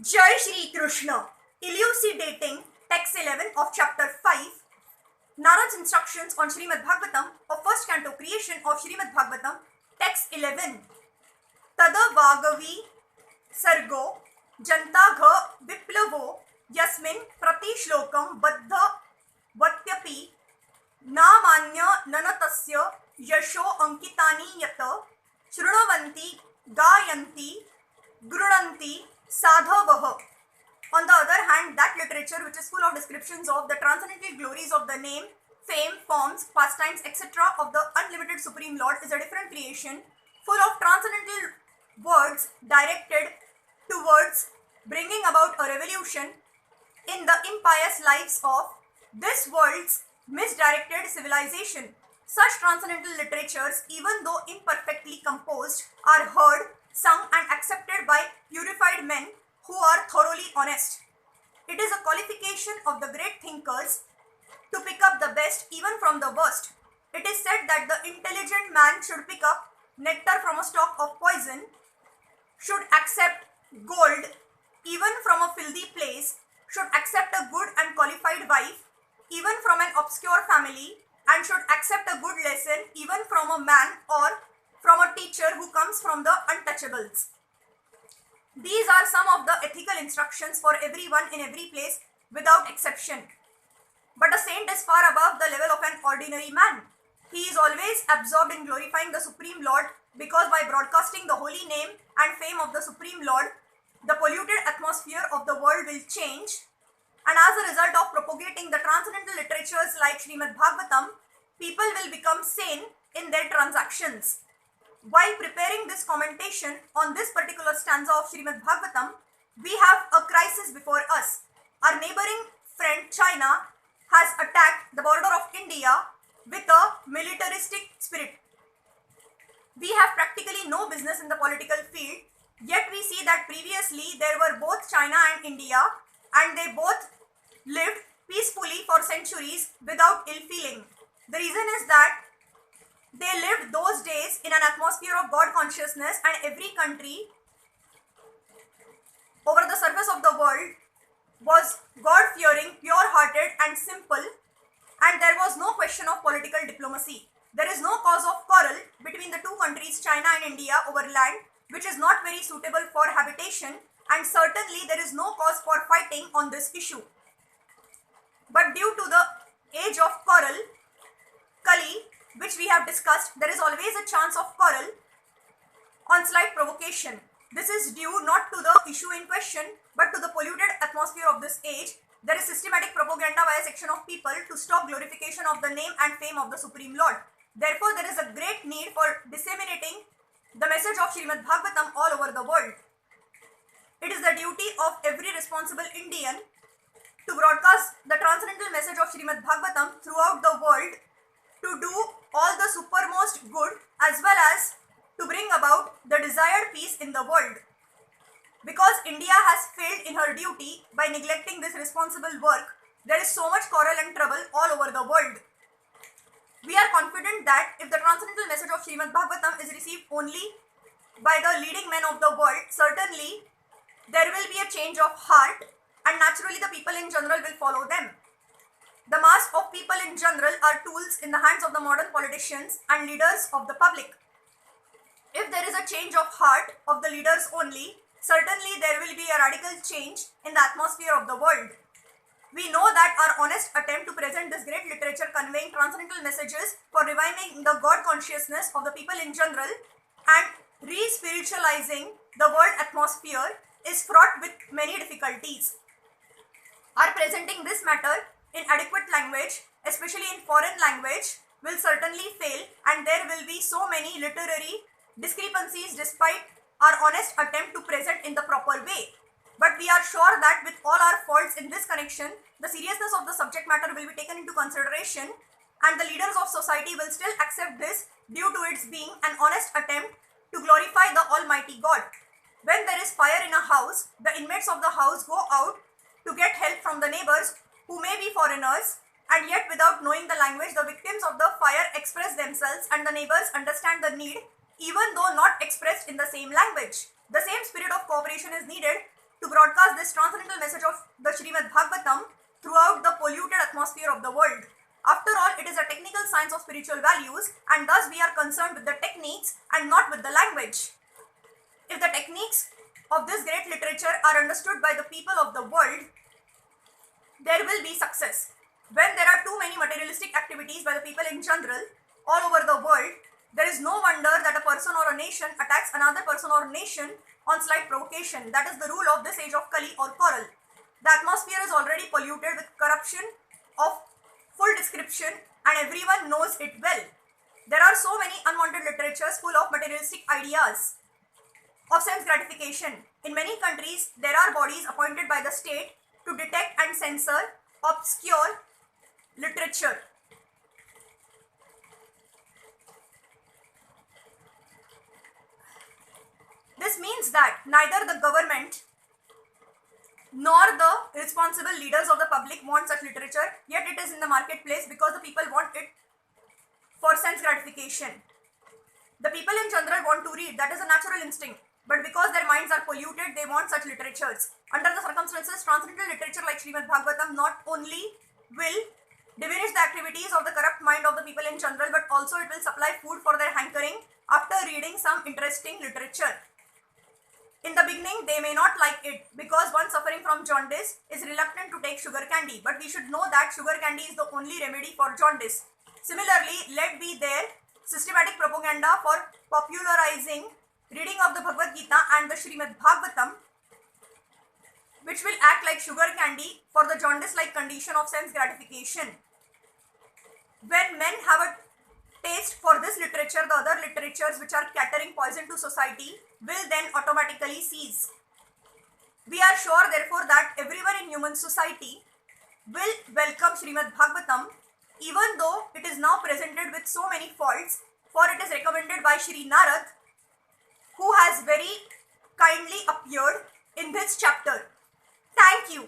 Jai Shri Krishna, elucidating text 11 of chapter 5, Narada's instructions on Srimad Bhagavatam of first canto creation of Srimad Bhagavatam, text 11. Tada Vagavi Sargo Jantagha Viplavo Yasmin Pratishlokam Baddha Vatyapi Namanya Nanatasya Yasho Ankitani Yata Shrunavanti Gayanti Grunanti Sadhavaha. On the other hand, that literature which is full of descriptions of the transcendental glories of the name, fame, forms, pastimes, etc. of the unlimited Supreme Lord is a different creation, full of transcendental words directed towards bringing about a revolution in the impious lives of this world's misdirected civilization. Such transcendental literatures, even though imperfectly composed, are heard, sung and accepted by purified men who are thoroughly honest. It is a qualification of the great thinkers to pick up the best even from the worst. It is said that the intelligent man should pick up nectar from a stalk of poison, should accept gold even from a filthy place, should accept a good and qualified wife even from an obscure family, and should accept a good lesson even from a man or from a teacher who comes from the untouchables. These are some of the ethical instructions for everyone in every place without exception. But a saint is far above the level of an ordinary man. He is always absorbed in glorifying the Supreme Lord, because by broadcasting the holy name and fame of the Supreme Lord, the polluted atmosphere of the world will change, and as a result of propagating the transcendental literatures like Srimad Bhagavatam, people will become sane in their transactions. While preparing this commentation on this particular stanza of Srimad Bhagavatam, we have a crisis before us. Our neighboring friend China has attacked the border of India with a militaristic spirit. We have practically no business in the political field, yet we see that previously there were both China and India, and they both lived peacefully for centuries without ill feeling. The reason is that they lived those days in an atmosphere of God consciousness, and every country over the surface of the world was God-fearing, pure-hearted and simple, and there was no question of political diplomacy. There is no cause of quarrel between the two countries, China and India, over land which is not very suitable for habitation, and certainly there is no cause for fighting on this issue. But due to the age of quarrel, Kali, which we have discussed, there is always a chance of quarrel on slight provocation. This is due not to the issue in question, but to the polluted atmosphere of this age. There is systematic propaganda by a section of people to stop glorification of the name and fame of the Supreme Lord. Therefore, there is a great need for disseminating the message of Srimad Bhagavatam all over the world. It is the duty of every responsible Indian to broadcast the transcendental message of Srimad Bhagavatam throughout the world, to do all the supermost good as well as to bring about the desired peace in the world. Because India has failed in her duty by neglecting this responsible work, there is so much quarrel and trouble all over the world. We are confident that if the transcendental message of Srimad Bhagavatam is received only by the leading men of the world, certainly there will be a change of heart, and naturally the people in general will follow them. The mass of people in general are tools in the hands of the modern politicians and leaders of the public. If there is a change of heart of the leaders only, certainly there will be a radical change in the atmosphere of the world. We know that our honest attempt to present this great literature conveying transcendental messages for reviving the God consciousness of the people in general and re-spiritualizing the world atmosphere is fraught with many difficulties. Our presenting this matter in adequate language, especially in foreign language, will certainly fail, and there will be so many literary discrepancies despite our honest attempt to present in the proper way. But we are sure that with all our faults in this connection, the seriousness of the subject matter will be taken into consideration, and the leaders of society will still accept this due to its being an honest attempt to glorify the Almighty God. When there is fire in a house, the inmates of the house go out to get help from the neighbors who may be foreigners, and yet without knowing the language, the victims of the fire express themselves and the neighbors understand the need, even though not expressed in the same language. The same spirit of cooperation is needed to broadcast this transcendental message of the Srimad Bhagavatam throughout the polluted atmosphere of the world. After all, it is a technical science of spiritual values, and thus we are concerned with the techniques and not with the language. If the techniques of this great literature are understood by the people of the world, there will be success. When there are too many materialistic activities by the people in general, all over the world, there is no wonder that a person or a nation attacks another person or nation on slight provocation. That is the rule of this age of Kali or quarrel. The atmosphere is already polluted with corruption of full description, and everyone knows it well. There are so many unwanted literatures full of materialistic ideas of sense gratification. In many countries, there are bodies appointed by the state to detect and censor obscure literature. This means that neither the government nor the responsible leaders of the public want such literature, yet it is in the marketplace because the people want it for sense gratification. The people in general want to read, that is a natural instinct, but because their minds are polluted, they want such literatures. Under the circumstances, transcendental literature like Srimad Bhagavatam not only will diminish the activities of the corrupt mind of the people in general, but also it will supply food for their hankering after reading some interesting literature. In the beginning, they may not like it because one suffering from jaundice is reluctant to take sugar candy, but we should know that sugar candy is the only remedy for jaundice. Similarly, let be there systematic propaganda for popularizing reading of the Bhagavad Gita and the Srimad Bhagavatam, which will act like sugar candy for the jaundice-like condition of sense gratification. When men have a taste for this literature, the other literatures which are catering poison to society will then automatically cease. We are sure therefore that everyone in human society will welcome Srimad Bhagavatam, even though it is now presented with so many faults, for it is recommended by Shri Narad, who has very kindly appeared in this chapter. Thank you.